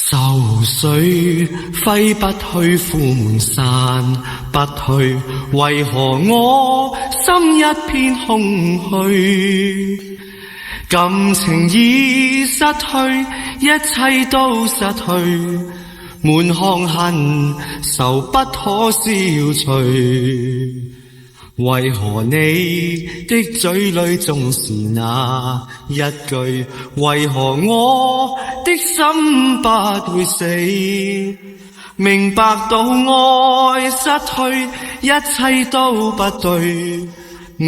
愁緒揮不去，苦悶散不去，為何我心一片空虛？感情已失去，一切都失去，滿腔恨愁不可消除。為何你的嘴裏總是那一句？為何我的心不會死？明白到愛失去，一切都不對，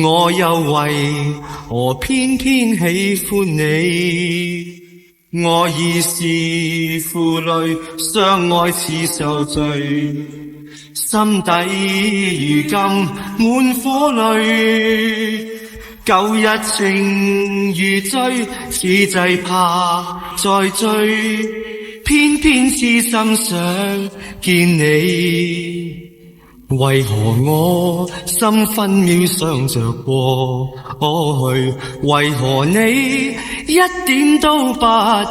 我又為何偏偏喜歡你？我已是負累，相愛似受罪，心底如今滿苦淚，舊日情如醉，此際怕再追，偏偏痴心想見你。為何我心分秒想着過去？為何你一點都不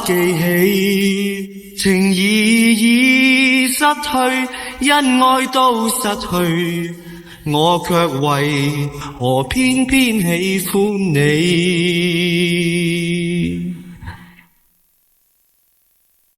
記起？情義已失去，恩愛都失去，我卻為何偏偏喜歡你？